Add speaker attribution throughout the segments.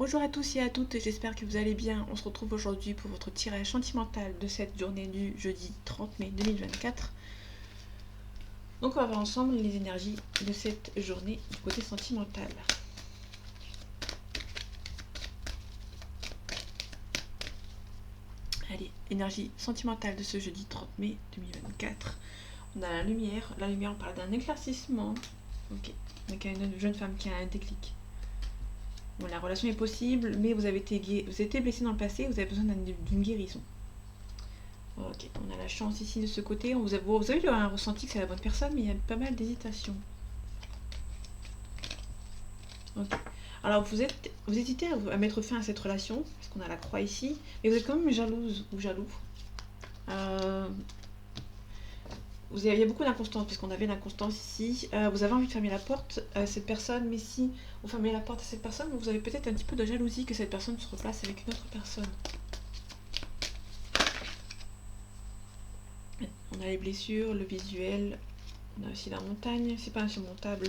Speaker 1: Bonjour à tous et à toutes, j'espère que vous allez bien. On se retrouve aujourd'hui pour votre tirage sentimental de cette journée du jeudi 30 mai 2024. Donc on va voir ensemble les énergies de cette journée du côté sentimental. Allez, énergie sentimentale de ce jeudi 30 mai 2024. On a la lumière on parle d'un éclaircissement. Ok, donc il y a une jeune femme qui a un déclic. Bon, la relation est possible, mais vous avez été blessé dans le passé, vous avez besoin d'une guérison. Ok, on a la chance ici de ce côté. Vous avez un ressenti que c'est la bonne personne, mais il y a pas mal d'hésitation. Ok. Alors vous hésitez à mettre fin à cette relation, parce qu'on a la croix ici, mais vous êtes quand même jalouse ou jaloux. Il y a beaucoup d'inconstance, puisqu'on avait l'inconstance ici. Vous avez envie de fermer la porte à cette personne, mais si vous fermez la porte à cette personne, vous avez peut-être un petit peu de jalousie que cette personne se replace avec une autre personne. On a les blessures, le visuel, on a aussi la montagne, c'est pas insurmontable.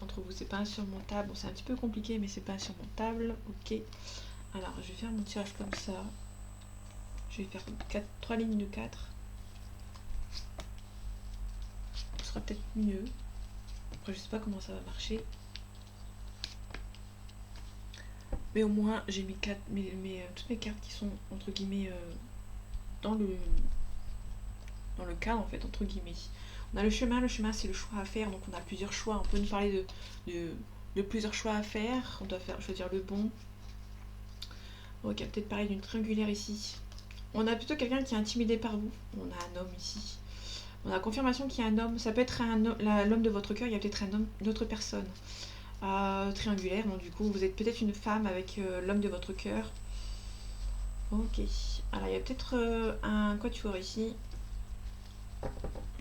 Speaker 1: Entre vous c'est pas insurmontable, bon, c'est un petit peu compliqué mais c'est pas insurmontable. Ok, alors je vais faire mon tirage comme ça, je vais faire 3 lignes de 4, ce sera peut-être mieux. Après je sais pas comment ça va marcher, mais au moins j'ai mis toutes mes cartes qui sont entre guillemets dans le cadre en fait, entre guillemets. On a le chemin c'est le choix à faire, donc on a plusieurs choix, on peut nous parler de plusieurs choix à faire, on doit choisir le bon. Ok, peut-être parler d'une triangulaire ici. On a plutôt quelqu'un qui est intimidé par vous, on a un homme ici. On a la confirmation qu'il y a un homme, ça peut être l'homme de votre cœur, il y a peut-être un homme d'autre personne. Triangulaire, donc du coup vous êtes peut-être une femme avec l'homme de votre cœur. Ok, alors il y a peut-être un quatuor ici.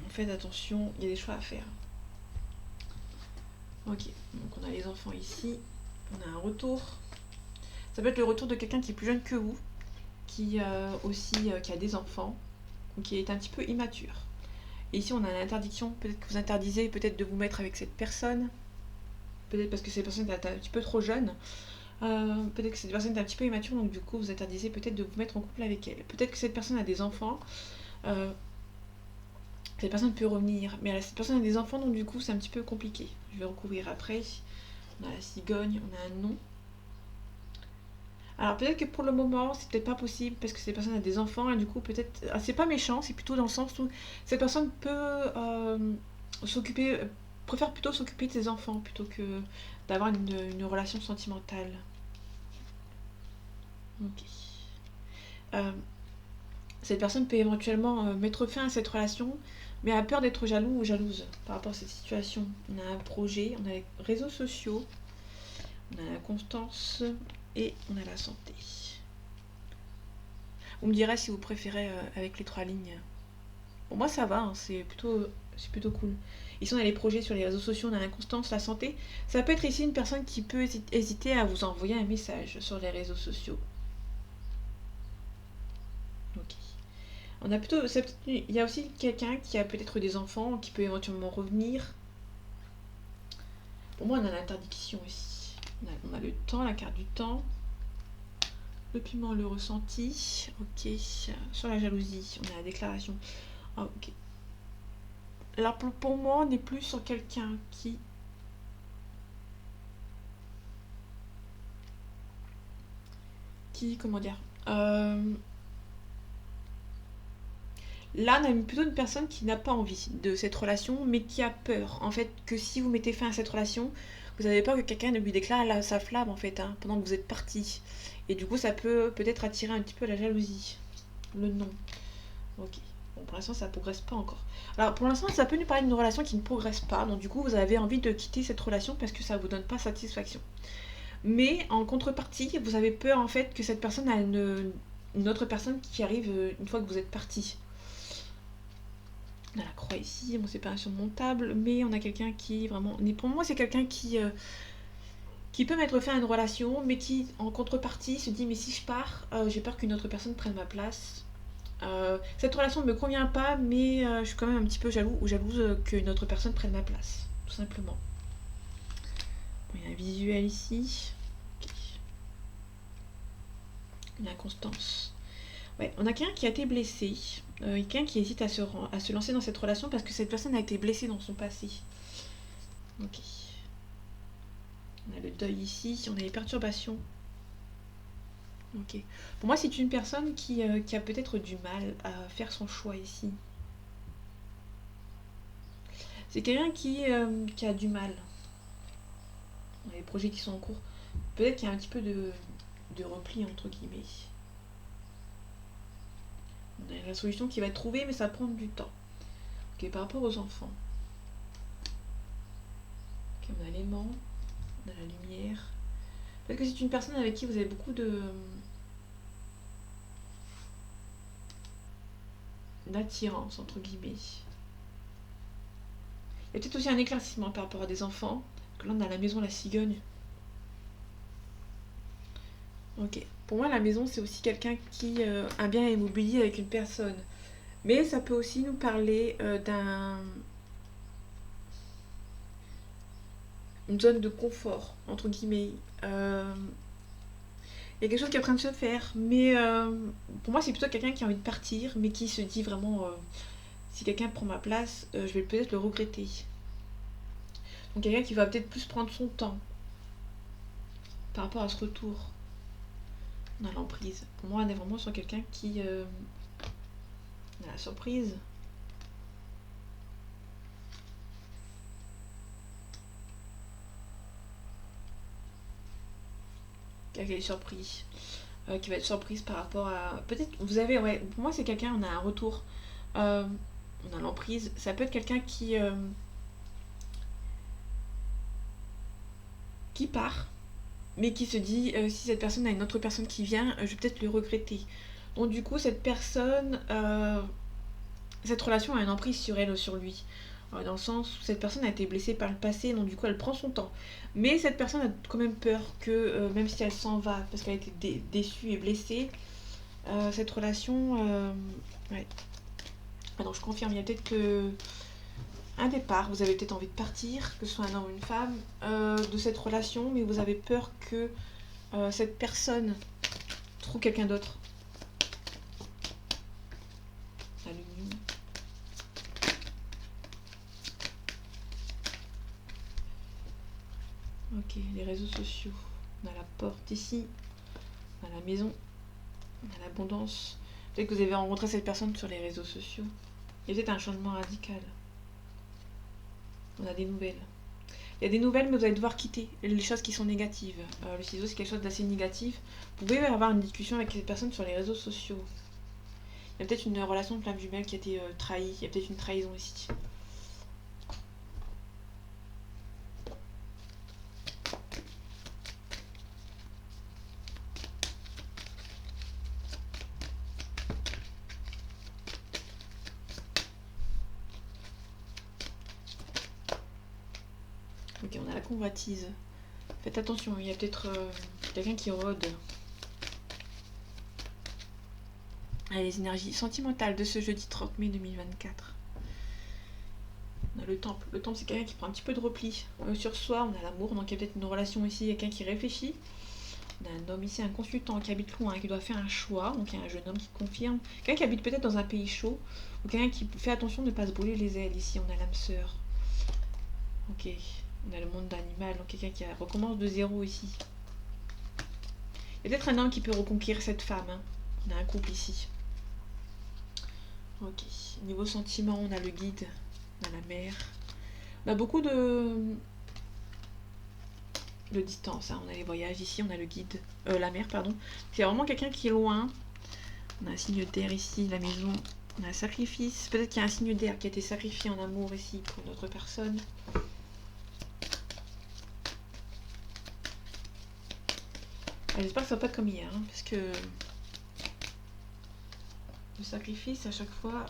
Speaker 1: Faites attention, il y a des choix à faire. Ok, donc on a les enfants ici, on a un retour. Ça peut être le retour de quelqu'un qui est plus jeune que vous, qui qui a des enfants, ou qui est un petit peu immature. Et ici on a l'interdiction, peut-être que vous interdisez peut-être de vous mettre avec cette personne, peut-être parce que cette personne est un petit peu trop jeune, peut-être que cette personne est un petit peu immature, donc du coup vous interdisez peut-être de vous mettre en couple avec elle. Peut-être que cette personne a des enfants, cette personne peut revenir, mais cette personne a des enfants, donc du coup c'est un petit peu compliqué. Je vais recouvrir après. On a la cigogne, on a un nom. Alors peut-être que pour le moment c'est peut-être pas possible parce que cette personne a des enfants et du coup peut-être... c'est pas méchant, c'est plutôt dans le sens où cette personne peut s'occuper, préfère plutôt s'occuper de ses enfants plutôt que d'avoir une relation sentimentale. Ok. Euh, Cette personne peut éventuellement mettre fin à cette relation, mais a peur d'être jaloux ou jalouse par rapport à cette situation. On a un projet, on a les réseaux sociaux, on a la constance et on a la santé. Vous me direz si vous préférez avec les 3 lignes. Bon, moi ça va, hein, c'est plutôt cool. Ici on a les projets sur les réseaux sociaux, on a l'inconstance, la santé. Ça peut être ici une personne qui peut hésiter à vous envoyer un message sur les réseaux sociaux. Ok. On a plutôt, il y a aussi quelqu'un qui a peut-être des enfants, qui peut éventuellement revenir. Pour moi, on a l'interdiction ici. On a le temps, la carte du temps. Le piment, le ressenti. Ok. Sur la jalousie, on a la déclaration. Ah, ok. Alors pour moi, on est plus sur quelqu'un comment dire, là, on a plutôt une personne qui n'a pas envie de cette relation, mais qui a peur, en fait, que si vous mettez fin à cette relation, vous avez peur que quelqu'un ne lui déclare sa flamme, en fait, hein, pendant que vous êtes parti. Et du coup, ça peut peut-être attirer un petit peu la jalousie. Le non. Ok. Bon, pour l'instant, ça ne progresse pas encore. Alors, pour l'instant, ça peut nous parler d'une relation qui ne progresse pas. Donc, du coup, vous avez envie de quitter cette relation parce que ça ne vous donne pas satisfaction. Mais en contrepartie, vous avez peur, en fait, que cette personne a une autre personne qui arrive une fois que vous êtes parti. On a la croix ici, bon c'est pas insurmontable, mais on a quelqu'un qui vraiment... Pour moi c'est quelqu'un qui peut mettre fin à une relation, mais qui en contrepartie se dit mais si je pars, j'ai peur qu'une autre personne prenne ma place. Cette relation ne me convient pas, mais je suis quand même un petit peu jaloux ou jalouse qu'une autre personne prenne ma place, tout simplement. Bon, il y a un visuel ici. Ok. Une inconstance. Ouais, on a quelqu'un qui a été blessé, quelqu'un qui hésite à se lancer dans cette relation parce que cette personne a été blessée dans son passé. Ok. On a le deuil ici, on a les perturbations. Ok. Pour moi, c'est une personne qui a peut-être du mal à faire son choix ici. C'est quelqu'un qui a du mal dans les projets qui sont en cours. Peut-être qu'il y a un petit peu de repli, entre guillemets. On a la solution qui va être trouvée, mais ça va prendre du temps. Ok, par rapport aux enfants. Ok, on a l'aimant, on a la lumière. Peut-être que c'est une personne avec qui vous avez beaucoup d'attirance, entre guillemets. Il y a peut-être aussi un éclaircissement par rapport à des enfants. Parce que là, on a la maison, la cigogne. Ok. Pour moi, la maison, c'est aussi quelqu'un qui a un bien immobilier avec une personne. Mais ça peut aussi nous parler une zone de confort, entre guillemets. Il y a quelque chose qui est en train de se faire, mais pour moi, c'est plutôt quelqu'un qui a envie de partir, mais qui se dit vraiment si quelqu'un prend ma place, je vais peut-être le regretter. Donc, quelqu'un qui va peut-être plus prendre son temps par rapport à ce retour. On a l'emprise. Pour moi, on est vraiment sur quelqu'un qui a la surprise. Quelqu'un qui est surpris. Qui va être surprise par rapport à. Peut-être, vous avez, ouais, pour moi, c'est quelqu'un, on a un retour. Euh, on a l'emprise. Ça peut être quelqu'un qui part, mais qui se dit si cette personne a une autre personne qui vient, je vais peut-être le regretter. Donc, du coup, cette personne, cette relation a une emprise sur elle, sur lui. Dans le sens où cette personne a été blessée par le passé, donc du coup elle prend son temps. Mais cette personne a quand même peur que, même si elle s'en va, parce qu'elle a été déçue et blessée, cette relation. Ouais. Ah non, je confirme, il y a peut-être un départ, vous avez peut-être envie de partir, que ce soit un homme ou une femme, de cette relation, mais vous avez peur que cette personne trouve quelqu'un d'autre. La lune. Ok, les réseaux sociaux. On a la porte ici, on a la maison, on a l'abondance. Peut-être que vous avez rencontré cette personne sur les réseaux sociaux. Il y a peut-être un changement radical. On a des nouvelles. Il y a des nouvelles, mais vous allez devoir quitter les choses qui sont négatives. Le ciseau, c'est quelque chose d'assez négatif. Vous pouvez avoir une discussion avec cette personne sur les réseaux sociaux. Il y a peut-être une relation de flamme jumelle qui a été trahie. Il y a peut-être une trahison ici. Ok, on a la convoitise. Faites attention, il y a peut-être quelqu'un qui rôde. Allez, les énergies sentimentales de ce jeudi 30 mai 2024. On a le temple. Le temple, c'est quelqu'un qui prend un petit peu de repli sur soi. On a l'amour, donc il y a peut-être une relation ici, quelqu'un qui réfléchit. On a un homme ici, un consultant qui habite loin, qui doit faire un choix. Donc il y a un jeune homme qui confirme. Quelqu'un qui habite peut-être dans un pays chaud. Ou quelqu'un qui fait attention de ne pas se brûler les ailes. Ici, on a l'âme sœur. Ok. On a le monde d'animal. Donc quelqu'un qui recommence de zéro ici. Il y a peut-être un homme qui peut reconquérir cette femme. Hein. On a un couple ici. Ok. Niveau sentiment, on a le guide. On a la mer. On a beaucoup de distance. Hein. On a les voyages ici, on a le guide. La mer, pardon. C'est vraiment quelqu'un qui est loin. On a un signe d'air ici, la maison. On a un sacrifice. Peut-être qu'il y a un signe d'air qui a été sacrifié en amour ici pour une autre personne. J'espère que ça va pas comme hier. Hein, parce que le sacrifice, à chaque fois,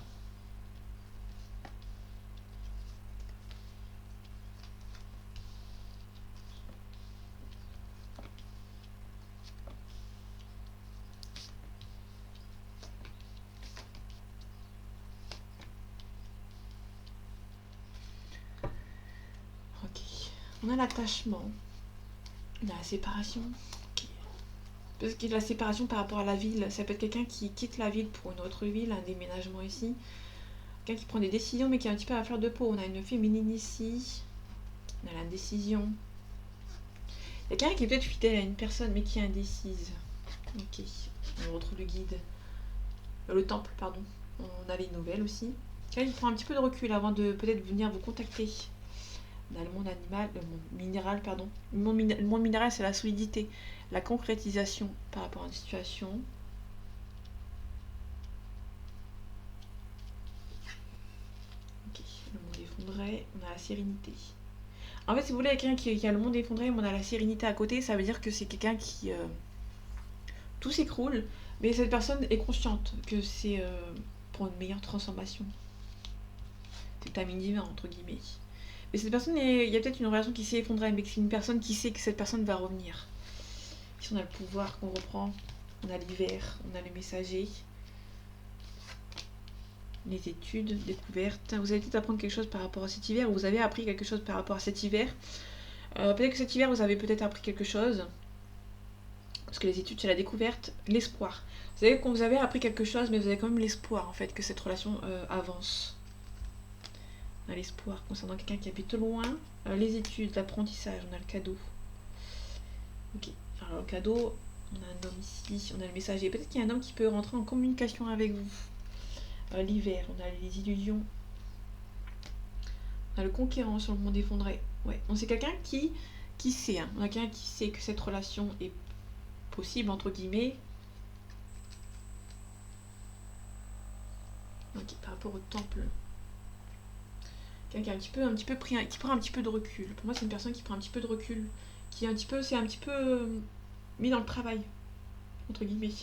Speaker 1: On a l'attachement. On a la séparation. Ok. Parce que la séparation par rapport à la ville, ça peut être quelqu'un qui quitte la ville pour une autre ville, un déménagement ici. Quelqu'un qui prend des décisions mais qui est un petit peu à fleur de peau. On a une féminine ici. On a l'indécision. Il y a quelqu'un qui est peut-être fidèle à une personne mais qui est indécise. Ok. On retrouve le guide. Le temple, pardon. On a les nouvelles aussi. Quelqu'un qui prend un petit peu de recul avant de peut-être venir vous contacter. On a le monde animal, le monde minéral, pardon. Le monde minéral, c'est la solidité, la concrétisation par rapport à une situation. Ok, le monde effondré, on a la sérénité. En fait, si vous voulez, quelqu'un qui a le monde effondré, mais on a la sérénité à côté, ça veut dire que c'est quelqu'un qui... tout s'écroule, mais cette personne est consciente que c'est pour une meilleure transformation. C'est le timing divin, entre guillemets. Mais cette personne, il y a peut-être une relation qui s'est effondrée, mais c'est une personne qui sait que cette personne va revenir. Ici, on a le pouvoir qu'on reprend, on a l'hiver, on a le messager, les études, découvertes. Vous allez peut-être apprendre quelque chose par rapport à cet hiver, ou vous avez appris quelque chose par rapport à cet hiver. Peut-être que cet hiver, vous avez peut-être appris quelque chose, parce que les études, c'est la découverte, l'espoir. Vous savez qu'on vous avez appris quelque chose, mais vous avez quand même l'espoir, en fait, que cette relation avance. On a l'espoir concernant quelqu'un qui habite loin. Les études, l'apprentissage, on a le cadeau. Ok, alors le cadeau, on a un homme ici, on a le messager. Peut-être qu'il y a un homme qui peut rentrer en communication avec vous. L'hiver, on a les illusions. On a le conquérant sur le monde effondré. Ouais, on sait quelqu'un qui sait. Hein. On a quelqu'un qui sait que cette relation est possible, entre guillemets. Ok, par rapport au temple. Quelqu'un qui a un petit peu qui prend un petit peu de recul. Pour moi, c'est une personne qui prend un petit peu de recul, qui est un petit peu mis dans le travail, entre guillemets.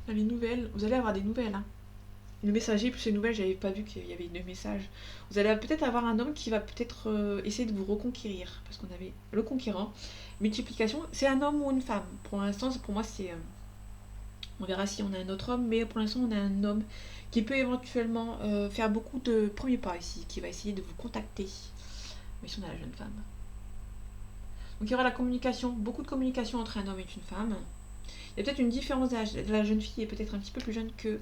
Speaker 1: Là, les nouvelles, vous allez avoir des nouvelles. Hein. Le messager plus les nouvelles, j'avais pas vu qu'il y avait deux messages. Vous allez peut-être avoir un homme qui va peut-être essayer de vous reconquérir, parce qu'on avait le conquérant. Multiplication, c'est un homme ou une femme. Pour l'instant, pour moi, c'est... on verra si on a un autre homme, mais pour l'instant, on a un homme qui peut éventuellement faire beaucoup de premiers pas ici, qui va essayer de vous contacter. Mais si on a la jeune femme. Donc il y aura la communication, beaucoup de communication entre un homme et une femme. Il y a peut-être une différence d'âge. La jeune fille est peut-être un petit peu plus jeune que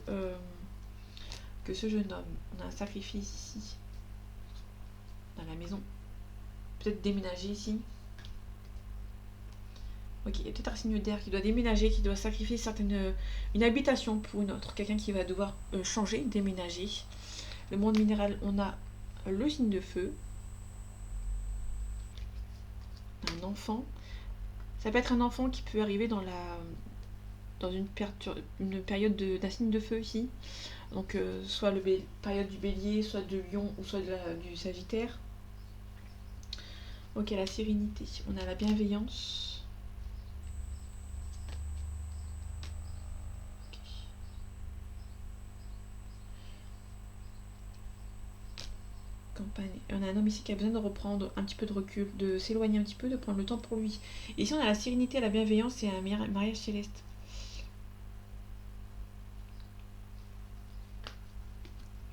Speaker 1: ce jeune homme. On a un sacrifice ici, dans la maison. Peut-être déménager ici. Ok, il y a peut-être un signe d'air qui doit déménager, qui doit sacrifier une habitation pour une autre. Quelqu'un qui va devoir changer, déménager. Le monde minéral, on a le signe de feu. Un enfant. Ça peut être un enfant qui peut arriver dans une période d'un signe de feu ici. Donc soit la période du bélier, soit de lion ou soit du sagittaire. Ok, la sérénité. On a la bienveillance. Campagne. On a un homme ici qui a besoin de reprendre un petit peu de recul, de s'éloigner un petit peu, de prendre le temps pour lui. Et ici on a la sérénité, la bienveillance et un mariage céleste.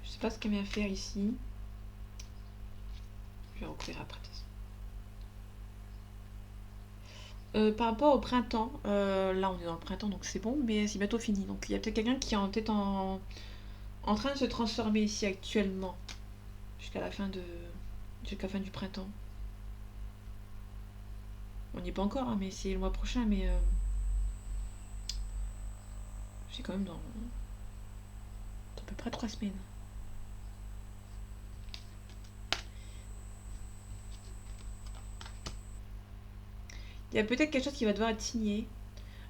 Speaker 1: Je sais pas ce qu'elle vient faire ici. Je vais recouvrir après. Par rapport au printemps, là on est dans le printemps donc c'est bon, mais c'est bientôt fini. Donc il y a peut-être quelqu'un qui est peut-être en train de se transformer ici actuellement, jusqu'à la fin du printemps. On n'y est pas encore, hein, mais c'est le mois prochain, mais c'est quand même dans à peu près 3 semaines. Il y a peut-être quelque chose qui va devoir être signé.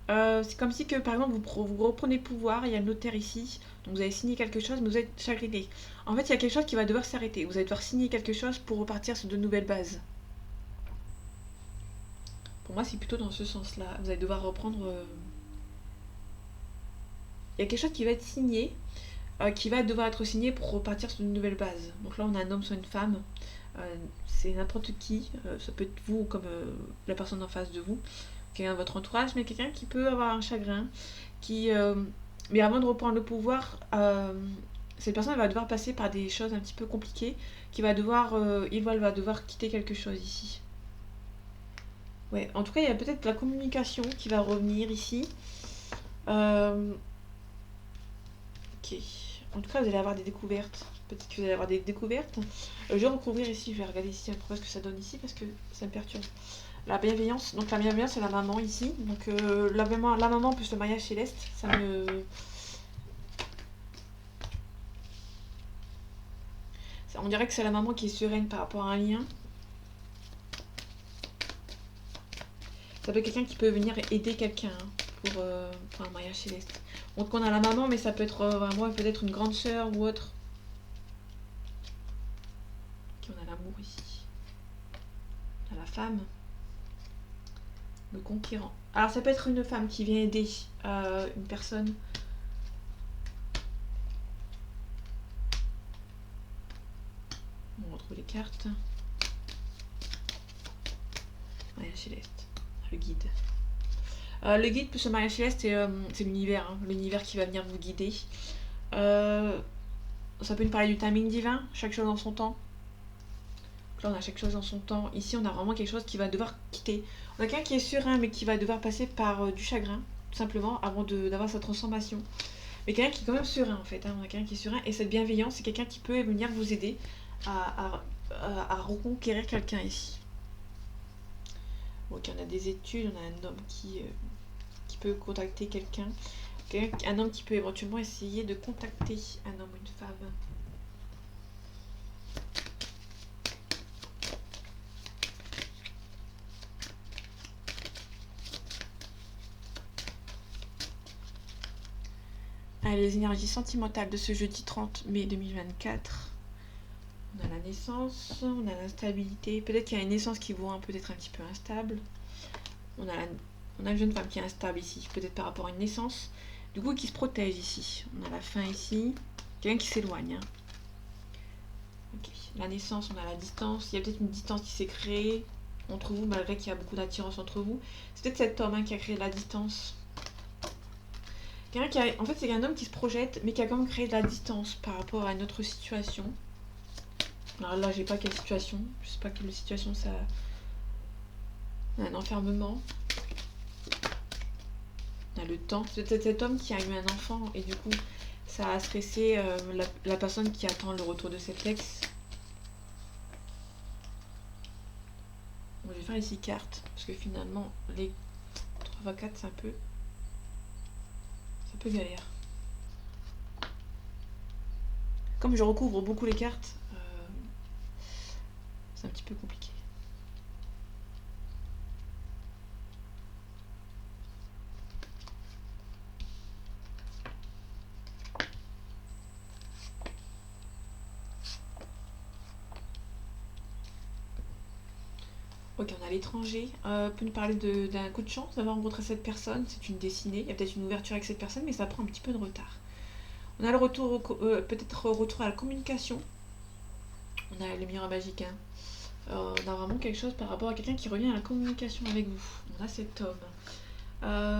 Speaker 1: C'est comme si que par exemple vous reprenez le pouvoir, il y a le notaire ici, donc vous avez signé quelque chose, mais vous êtes chagriné. En fait, il y a quelque chose qui va devoir s'arrêter. Vous allez devoir signer quelque chose pour repartir sur de nouvelles bases. Pour moi, c'est plutôt dans ce sens-là. Vous allez devoir reprendre. Il y a quelque chose qui va être signé, qui va devoir être signé pour repartir sur de nouvelles bases. Donc là, on a un homme, soit une femme. C'est n'importe qui. Ça peut être vous comme la personne en face de vous. Quelqu'un de votre entourage, mais quelqu'un qui peut avoir un chagrin, mais avant de reprendre le pouvoir, cette personne va devoir passer par des choses un petit peu compliquées, qui va devoir, il ou elle va devoir quitter quelque chose ici. Ouais, en tout cas, il y a peut-être la communication qui va revenir ici. Euh, ok. En tout cas, vous allez avoir des découvertes. Peut-être que vous allez avoir des découvertes. Je vais recouvrir ici, je vais regarder ici un peu ce que ça donne ici parce que ça me perturbe. La bienveillance, donc la bienveillance c'est la maman ici. Donc la maman plus le mariage céleste, ça me... On dirait que c'est la maman qui est sereine par rapport à un lien. Ça peut être quelqu'un qui peut venir aider quelqu'un pour un mariage céleste. Donc on a la maman, mais ça peut être moi peut-être une grande sœur ou autre. Qui on a l'amour ici. On a la femme. Le conquérant. Alors ça peut être une femme qui vient aider une personne. On retrouve les cartes. Mariage céleste. Le guide. Le guide plus le mariage céleste, c'est l'univers. Hein, l'univers qui va venir vous guider. Ça peut nous parler du timing divin, chaque chose en son temps. Donc là, on a chaque chose en son temps. Ici, on a vraiment quelque chose qui va devoir quitter. On a quelqu'un qui est serein, mais qui va devoir passer par du chagrin, tout simplement, avant d'avoir sa transformation. Mais quelqu'un qui est quand même serein, en fait. Hein. On a quelqu'un qui est serein. Et cette bienveillance, c'est quelqu'un qui peut venir vous aider à reconquérir quelqu'un ici. Donc, on a des études, on a un homme qui peut contacter quelqu'un. Un homme qui peut éventuellement essayer de contacter un homme ou une femme. Allez, les énergies sentimentales de ce jeudi 30 mai 2024. On a la naissance, on a l'instabilité. Peut-être qu'il y a une naissance qui vous rend peut-être un petit peu instable. On a une jeune femme qui est instable ici, peut-être par rapport à une naissance. Du coup, qui se protège ici. On a la fin ici. Quelqu'un qui s'éloigne. Hein. Okay. La naissance, on a la distance. Il y a peut-être une distance qui s'est créée entre vous, malgré qu'il y a beaucoup d'attirance entre vous. C'est peut-être cet homme qui a créé la distance. En fait, c'est un homme qui se projette, mais qui a quand même créé de la distance par rapport à une autre situation. Alors là, j'ai pas quelle situation. Je sais pas quelle situation ça... Un enfermement. On a le temps. C'est peut-être cet homme qui a eu un enfant et du coup, ça a stressé la personne qui attend le retour de cet ex. Bon, je vais faire les 6 cartes parce que finalement, les 3 x 4, c'est un peu galère. Comme je recouvre beaucoup les cartes, c'est un petit peu compliqué. Ok, on a l'étranger. Peut nous parler d'un coup de chance d'avoir rencontré cette personne. C'est une destinée. Il y a peut-être une ouverture avec cette personne, mais ça prend un petit peu de retard. On a le retour, peut-être retour à la communication. On a le miroir magique. Hein. On a vraiment quelque chose par rapport à quelqu'un qui revient à la communication avec vous. On a cet homme.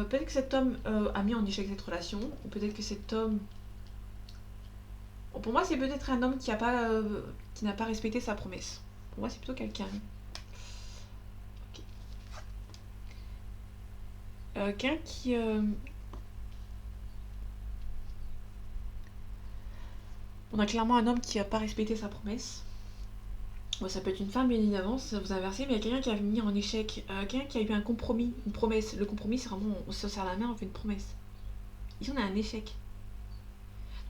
Speaker 1: Peut-être que cet homme a mis en échec cette relation. Ou peut-être que cet homme... Bon, pour moi, c'est peut-être un homme qui n'a pas respecté sa promesse. Pour moi, c'est plutôt quelqu'un. Quelqu'un qui... On a clairement un homme qui n'a pas respecté sa promesse. Bon, ça peut être une femme, bien évidemment, ça vous inversez, mais il y a quelqu'un qui a mis en échec. Quelqu'un qui a eu un compromis, une promesse. Le compromis, c'est vraiment, on se serre la main, on fait une promesse. Ici, on a un échec.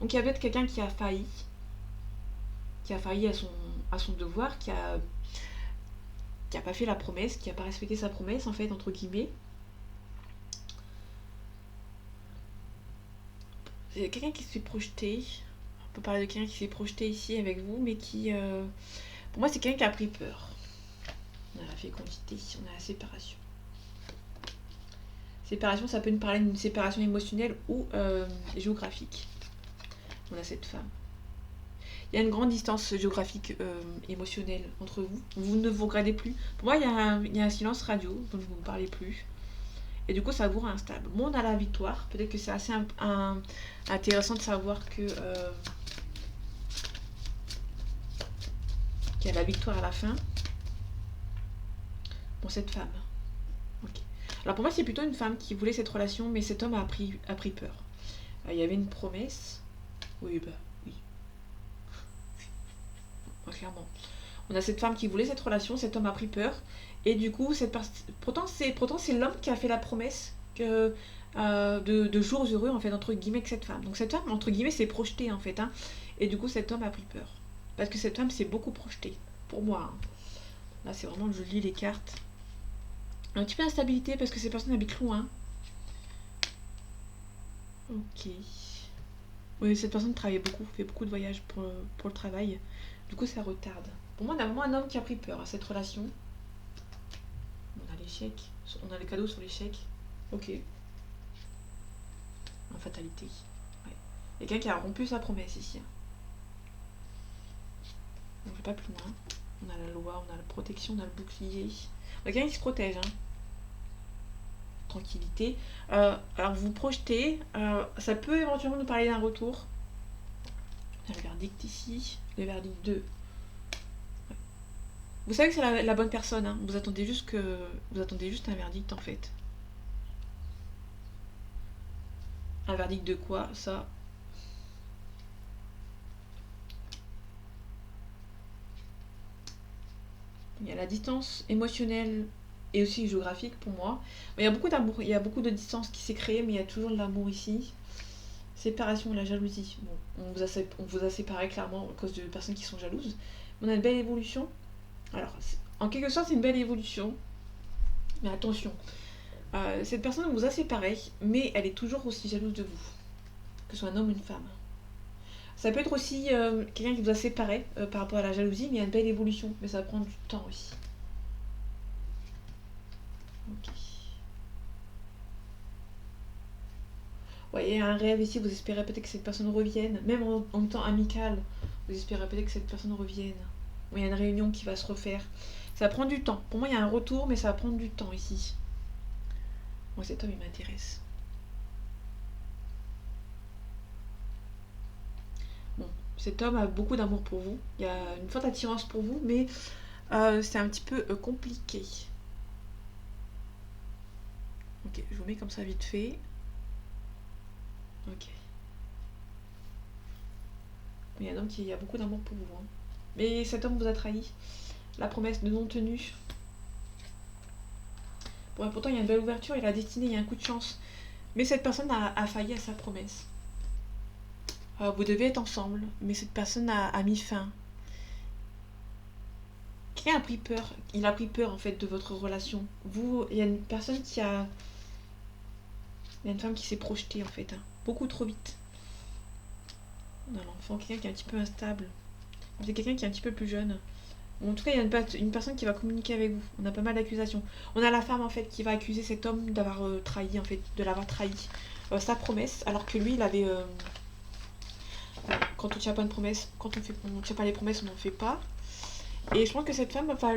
Speaker 1: Donc, il y a peut-être quelqu'un qui a failli à son devoir, qui a pas fait la promesse, qui a pas respecté sa promesse, en fait, entre guillemets. C'est quelqu'un qui s'est projeté. On peut parler de quelqu'un qui s'est projeté ici avec vous, mais qui... Pour moi, c'est quelqu'un qui a pris peur. On a la fécondité, on a la séparation. Séparation, ça peut nous parler d'une séparation émotionnelle ou géographique. On a cette femme. Il y a une grande distance géographique, émotionnelle entre vous. Vous ne vous regardez plus. Pour moi, il y a un silence radio, donc vous ne parlez plus. Et du coup, ça vous rend instable. Bon, on a la victoire. Peut-être que c'est assez intéressant de savoir que qui a la victoire à la fin. Pour cette femme. Ok. Alors pour moi, c'est plutôt une femme qui voulait cette relation, mais cet homme a pris peur. Il y avait une promesse. Oui, bah, oui. Ouais, clairement. On a cette femme qui voulait cette relation, cet homme a pris peur. Et du coup, pourtant c'est l'homme qui a fait la promesse de jours heureux, en fait, entre guillemets, que cette femme. Donc cette femme, entre guillemets, s'est projetée, en fait. Hein. Et du coup, cet homme a pris peur. Parce que cette femme s'est beaucoup projetée. Pour moi. Hein. Là, c'est vraiment, je lis les cartes. Un petit peu d'instabilité parce que ces personnes habitent loin. Ok. Oui, cette personne travaille beaucoup, fait beaucoup de voyages pour le travail. Du coup, ça retarde. Pour moi, on a vraiment un homme qui a pris peur à cette relation. On a l'échec. On a les cadeaux sur l'échec. Ok. En fatalité. Ouais. Il y a quelqu'un qui a rompu sa promesse ici. On ne va pas plus loin. On a la loi, on a la protection, on a le bouclier. Il y a quelqu'un qui se protège. Hein. Tranquillité. Alors vous projetez, ça peut éventuellement nous parler d'un retour. On a le verdict ici, le verdict 2. Ouais. Vous savez que c'est la bonne personne, hein. Vous attendez juste un verdict en fait. Un verdict de quoi, ça? Il y a la distance émotionnelle et aussi géographique pour moi. Il y a beaucoup d'amour, il y a beaucoup de distance qui s'est créée, mais il y a toujours de l'amour ici. Séparation, la jalousie. Bon, on vous a séparé clairement à cause de personnes qui sont jalouses. On a une belle évolution. Alors, en quelque sorte, c'est une belle évolution. Mais attention, cette personne vous a séparé, mais elle est toujours aussi jalouse de vous. Que ce soit un homme ou une femme. Ça peut être aussi quelqu'un qui vous a séparé par rapport à la jalousie, mais il y a une belle évolution. Mais ça va prendre du temps aussi. Ok. Ouais, il y a un rêve ici, vous espérez peut-être que cette personne revienne. Même en temps amical, vous espérez peut-être que cette personne revienne. Bon, il y a une réunion qui va se refaire. Ça va prendre du temps. Pour moi, il y a un retour, mais ça va prendre du temps ici. Moi, cet homme, il m'intéresse. Bon, cet homme a beaucoup d'amour pour vous. Il y a une forte attirance pour vous, mais c'est un petit peu compliqué. Ok, je vous mets comme ça vite fait. Ok. Il y a un homme qui a beaucoup d'amour pour vous. Hein. Mais cet homme vous a trahi. La promesse de non tenue. Bon, pourtant, il y a une belle ouverture, il y a la destinée, il y a un coup de chance. Mais cette personne a failli à sa promesse. Vous devez être ensemble, mais cette personne a mis fin. Quelqu'un a pris peur. Il a pris peur, en fait, de votre relation. Vous, il y a une personne qui a... Il y a une femme qui s'est projetée, en fait. Hein. Beaucoup trop vite. On a l'enfant, quelqu'un qui est un petit peu instable. C'est quelqu'un qui est un petit peu plus jeune. En tout cas, il y a une personne qui va communiquer avec vous. On a pas mal d'accusations. On a la femme, en fait, qui va accuser cet homme d'avoir trahi, en fait, de l'avoir trahi. Sa promesse, alors que lui, il avait... quand on tient pas une promesse, quand on tient pas les promesses, on n'en fait pas. Et je pense que cette femme va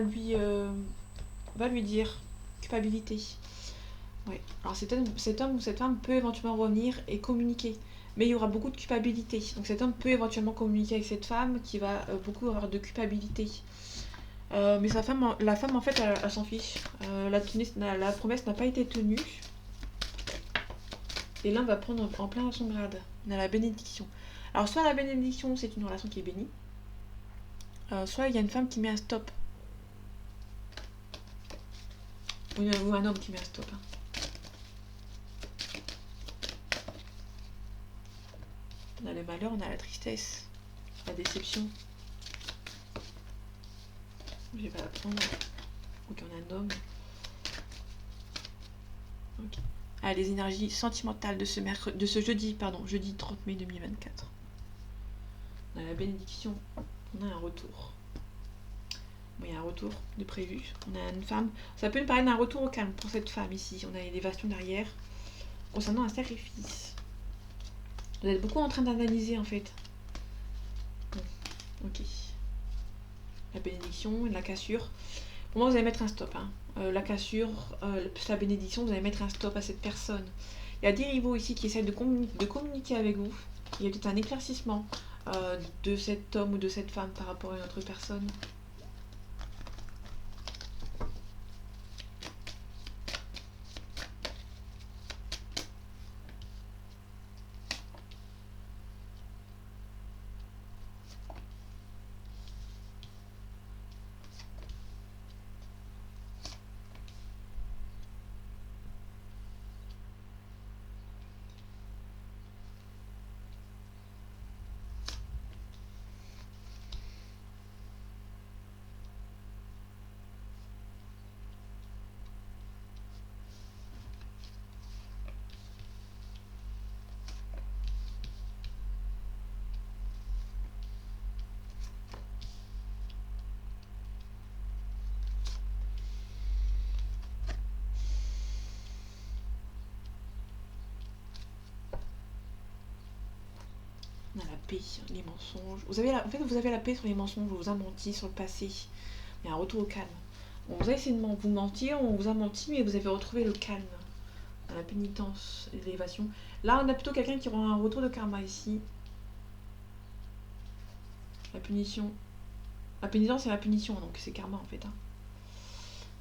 Speaker 1: lui dire culpabilité. Ouais. Alors cet homme ou cette femme peut éventuellement revenir et communiquer. Mais il y aura beaucoup de culpabilité. Donc cet homme peut éventuellement communiquer avec cette femme qui va beaucoup avoir de culpabilité. Mais la femme en fait, elle s'en fiche. La promesse n'a pas été tenue. Et l'un va prendre en plein son grade. On a la bénédiction. Alors soit la bénédiction, c'est une relation qui est bénie. Soit il y a une femme qui met un stop. Ou un homme qui met un stop. Hein. On a le malheur, on a la tristesse, la déception. Je vais pas la prendre. Ok, on a un homme. Ok. Ah, les énergies sentimentales de ce jeudi 30 mai 2024. On a la bénédiction, on a un retour. Bon, il y a un retour de prévu. On a une femme. Ça peut nous parler d'un retour au calme pour cette femme ici. On a l'élévation derrière. Concernant un sacrifice. Vous êtes beaucoup en train d'analyser en fait. Bon, ok. La bénédiction, la cassure. Pour moi, vous allez mettre un stop. Hein. La cassure, plus la bénédiction, vous allez mettre un stop à cette personne. Il y a des rivaux ici qui essaient de communiquer avec vous. Il y a peut-être un éclaircissement de cet homme ou de cette femme par rapport à une autre personne. paix, les mensonges. En fait, vous avez la paix sur les mensonges, on vous a menti sur le passé. Il y a un retour au calme. On vous a essayé de vous mentir, on vous a menti, mais vous avez retrouvé le calme. La pénitence, l'élévation. Là, on a plutôt quelqu'un qui aura un retour de karma ici. La punition. La pénitence, c'est la punition, donc c'est karma en fait. Hein.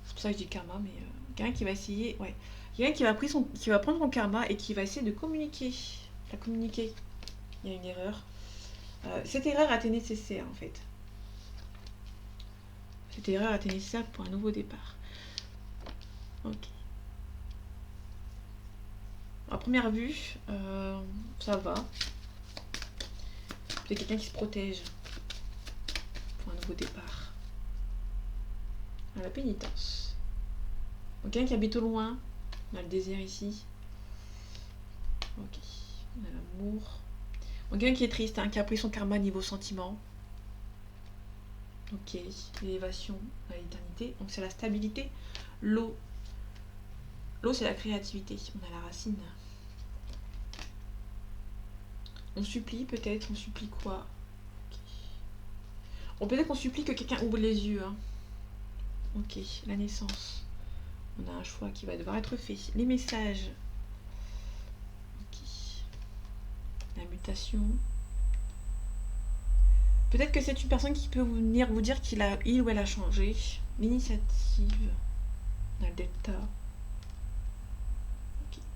Speaker 1: C'est pour ça que je dis karma, mais quelqu'un qui va essayer. Ouais. Quelqu'un qui va prendre son karma et qui va essayer de communiquer. La communiquer. Il y a une erreur. Cette erreur a été nécessaire en fait. Cette erreur a été nécessaire pour un nouveau départ. Ok. À première vue, ça va. C'est quelqu'un qui se protège pour un nouveau départ. À la pénitence. Donc quelqu'un qui habite au loin. On a le désir ici. Ok. On a l'amour. Donc quelqu'un qui est triste, hein, qui a pris son karma niveau sentiment. Ok. L'élévation à l'éternité. Donc c'est la stabilité. L'eau. L'eau, c'est la créativité. On a la racine. On supplie peut-être. On supplie quoi? Okay. Bon, peut-être qu'on supplie que quelqu'un ouvre les yeux. Hein. Ok. La naissance. On a un choix qui va devoir être fait. Les messages. Ok. La mutation. Peut-être que c'est une personne qui peut venir vous dire il ou elle a changé. L'initiative. On a le delta.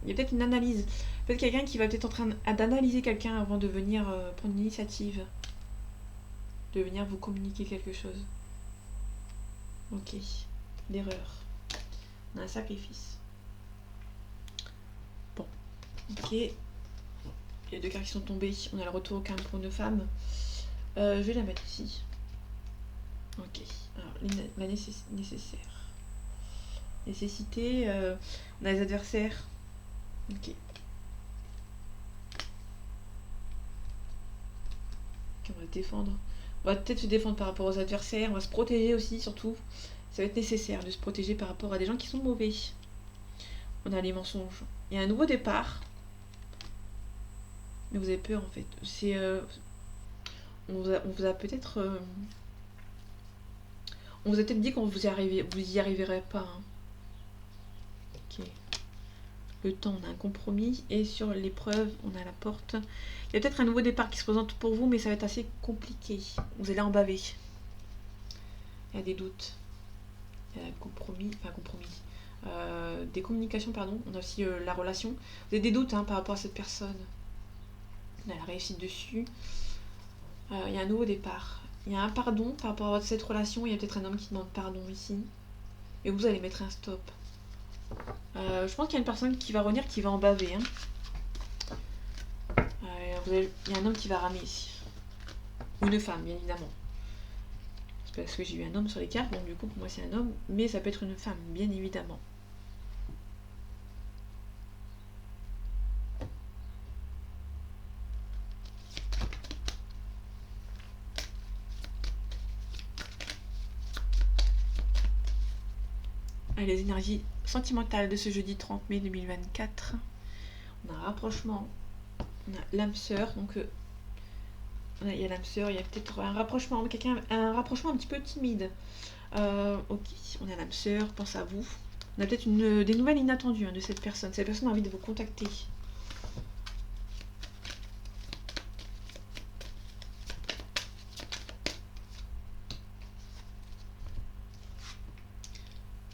Speaker 1: Il y a peut-être une analyse. Peut-être quelqu'un qui va peut-être en train d'analyser quelqu'un avant de venir prendre l'initiative. De venir vous communiquer quelque chose. Ok. L'erreur. On a un sacrifice. Bon. Ok. Il y a 2 cartes qui sont tombées. On a le retour au calme pour une femme. Je vais la mettre ici. Ok. Alors, la nécessaire. Nécessité. On a les adversaires. Ok. On va se défendre. On va peut-être se défendre par rapport aux adversaires. On va se protéger aussi, surtout. Ça va être nécessaire de se protéger par rapport à des gens qui sont mauvais. On a les mensonges. Il y a un nouveau départ. Mais vous avez peur en fait. C'est... on vous a peut-être... on vous a peut-être dit qu'on vous y arriverait pas. Hein. Ok. Le temps, on a un compromis. Et sur l'épreuve, on a la porte. Il y a peut-être un nouveau départ qui se présente pour vous, mais ça va être assez compliqué. Vous allez en baver. Il y a des doutes. Il y a un compromis. Enfin, compromis. Des communications, pardon. On a aussi la relation. Vous avez des doutes hein, par rapport à cette personne. On a la réussite dessus. Il y a un nouveau départ. Il y a un pardon par rapport à cette relation. Il y a peut-être un homme qui demande pardon ici. Et vous allez mettre un stop. Je pense qu'il y a une personne qui va revenir, qui va en baver. Hein. Il y a un homme qui va ramer ici. Ou une femme, bien évidemment. C'est parce que j'ai eu un homme sur les cartes, donc du coup pour moi c'est un homme. Mais ça peut être une femme, bien évidemment. Allez, les énergies sentimentales de ce jeudi 30 mai 2024. On a un rapprochement. On a l'âme sœur, donc il y a l'âme sœur, il y a peut-être un rapprochement, un rapprochement un petit peu timide. Ok, on a l'âme sœur, pense à vous. On a peut-être des nouvelles inattendues hein, de cette personne. Cette personne a envie de vous contacter.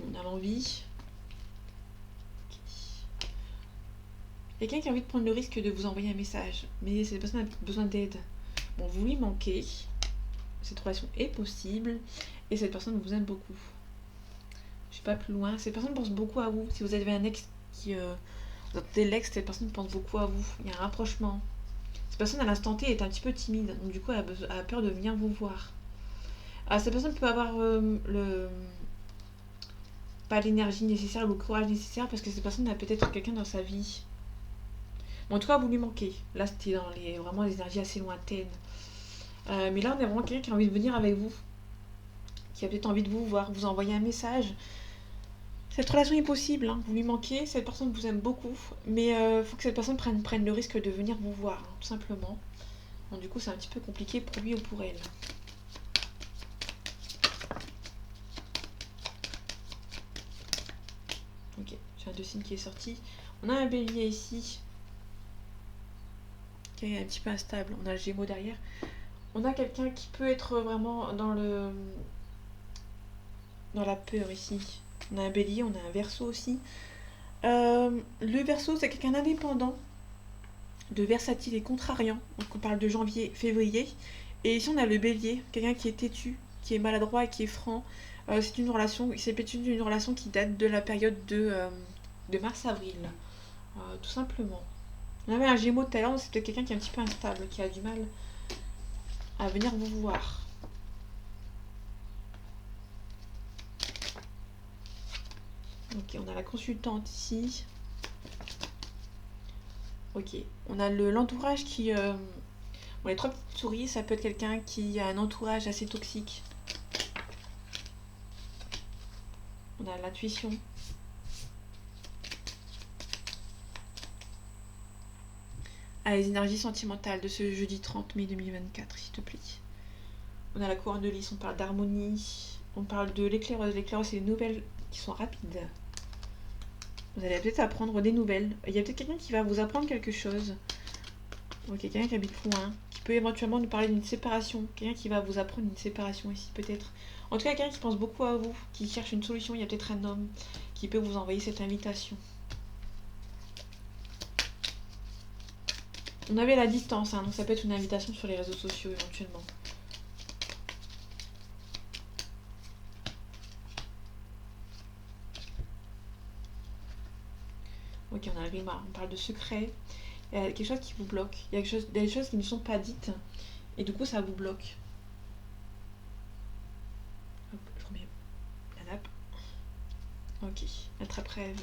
Speaker 1: On a l'envie. Quelqu'un qui a envie de prendre le risque de vous envoyer un message, mais cette personne a besoin d'aide. Bon, vous lui manquez. Cette relation est possible et cette personne vous aime beaucoup. Je suis pas plus loin. Cette personne pense beaucoup à vous. Si vous avez un ex qui... vous attendez l'ex, cette personne pense beaucoup à vous. Il y a un rapprochement. Cette personne à l'instant T est un petit peu timide, donc du coup elle a peur de venir vous voir. Cette personne peut avoir pas l'énergie nécessaire, le courage nécessaire, parce que cette personne a peut-être quelqu'un dans sa vie. Bon, en tout cas, vous lui manquez. Là, c'était dans vraiment des énergies assez lointaines. Mais là, on a vraiment quelqu'un qui a envie de venir avec vous. Qui a peut-être envie de vous voir, vous envoyer un message. Cette relation est possible, hein. Vous lui manquez, cette personne vous aime beaucoup. Mais il faut que cette personne prenne le risque de venir vous voir, hein, tout simplement. Donc du coup c'est un petit peu compliqué pour lui ou pour elle. Ok, j'ai un 2 signes qui est sorti. On a un bélier ici, qui est un petit peu instable. On a le gémeaux derrière. On a quelqu'un qui peut être vraiment dans la peur ici. On a un bélier, on a un verseau aussi. Le verseau, c'est quelqu'un d'indépendant, de versatile et contrariant. Donc on parle de janvier, février. Et ici on a le bélier, quelqu'un qui est têtu, qui est maladroit et qui est franc. C'est peut-être une relation qui date de la période de mars-avril, tout simplement. On avait un gémeau tout à l'heure, c'est peut-être quelqu'un qui est un petit peu instable, qui a du mal à venir vous voir. Ok, on a la consultante ici. Ok, on a l'entourage qui... Bon, les 3 petites souris, ça peut être quelqu'un qui a un entourage assez toxique. On a l'intuition. Ah, les énergies sentimentales de ce jeudi 30 mai 2024, s'il te plaît. On a la couronne de lys, on parle d'harmonie. On parle de l'éclaireuse. L'éclaireuse, c'est des nouvelles qui sont rapides. Vous allez peut-être apprendre des nouvelles. Il y a peut-être quelqu'un qui va vous apprendre quelque chose. Ou quelqu'un qui habite loin, qui peut éventuellement nous parler d'une séparation. Quelqu'un qui va vous apprendre une séparation ici, peut-être. En tout cas, quelqu'un qui pense beaucoup à vous, qui cherche une solution. Il y a peut-être un homme qui peut vous envoyer cette invitation. On avait la distance, hein, donc ça peut être une invitation sur les réseaux sociaux éventuellement. Ok, on a le grimoire, on parle de secret. Il y a quelque chose qui vous bloque. Il y a des choses qui ne sont pas dites. Et du coup, ça vous bloque. Hop, je remets la nappe. Ok, la trappe-rêve.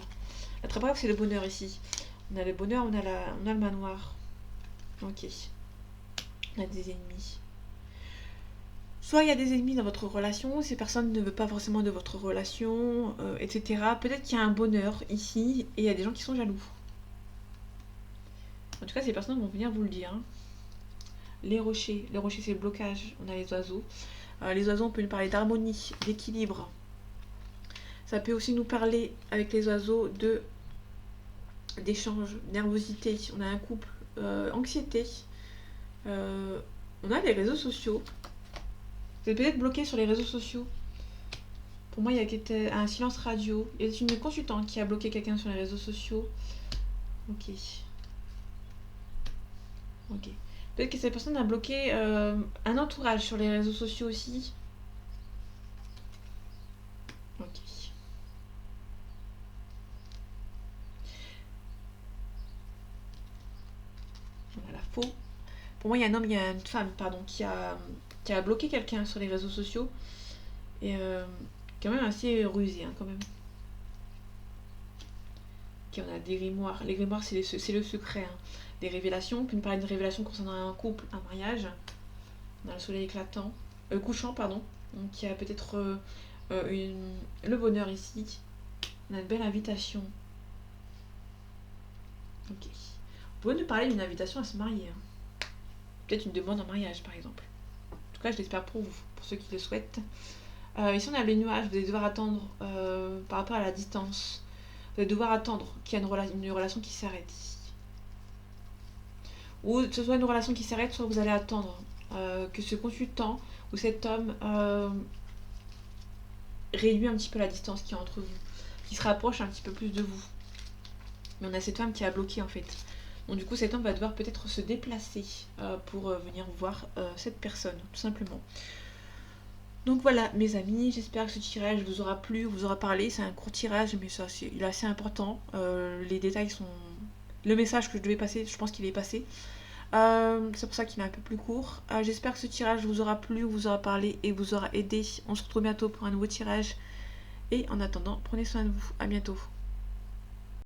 Speaker 1: La trappe-rêve, c'est le bonheur ici. On a le bonheur, on a le manoir. Ok. On a des ennemis. Soit il y a des ennemis dans votre relation, ces personnes ne veulent pas forcément de votre relation, etc. Peut-être qu'il y a un bonheur ici et il y a des gens qui sont jaloux. En tout cas, ces personnes vont venir vous le dire. Les rochers c'est le blocage. On a les oiseaux. Les oiseaux, on peut nous parler d'harmonie, d'équilibre. Ça peut aussi nous parler avec les oiseaux d'échange, nervosité. On a un couple, anxiété. On a les réseaux sociaux. Vous êtes peut-être bloqué sur les réseaux sociaux. Pour moi, il y a un silence radio. Il y a une consultante qui a bloqué quelqu'un sur les réseaux sociaux. Ok. Ok. Peut-être que cette personne a bloqué un entourage sur les réseaux sociaux aussi. Ok. On a la faux. Pour moi, il y a un homme, il y a une femme, pardon, qui a bloqué quelqu'un sur les réseaux sociaux. Et quand même assez rusé, hein, quand même. Ok, on a des grimoires. Les grimoires, c'est le secret. Hein. Des révélations. On peut nous parler d'une révélation concernant un couple, un mariage. On a le soleil éclatant. Couchant, pardon. Donc, il y a peut-être le bonheur ici. On a une belle invitation. Ok. Vous pouvez nous parler d'une invitation à se marier. Hein. Peut-être une demande en mariage, par exemple. En tout cas, je l'espère pour vous, pour ceux qui le souhaitent. Ici, on a les nuages. Vous allez devoir attendre par rapport à la distance. Vous allez devoir attendre qu'il y ait une relation qui s'arrête. Ou que ce soit une relation qui s'arrête, soit vous allez attendre que ce consultant ou cet homme réduit un petit peu la distance qu'il y a entre vous, qui se rapproche un petit peu plus de vous. Mais on a cette femme qui a bloqué en fait. Donc du coup cet homme va devoir peut-être se déplacer pour venir voir cette personne, tout simplement. Donc voilà mes amis, j'espère que ce tirage vous aura plu, vous aura parlé. C'est un court tirage mais ça, il est assez important. Les détails sont... Le message que je devais passer, je pense qu'il est passé. C'est pour ça qu'il est un peu plus court. J'espère que ce tirage vous aura plu, vous aura parlé et vous aura aidé. On se retrouve bientôt pour un nouveau tirage. Et en attendant, prenez soin de vous. À bientôt.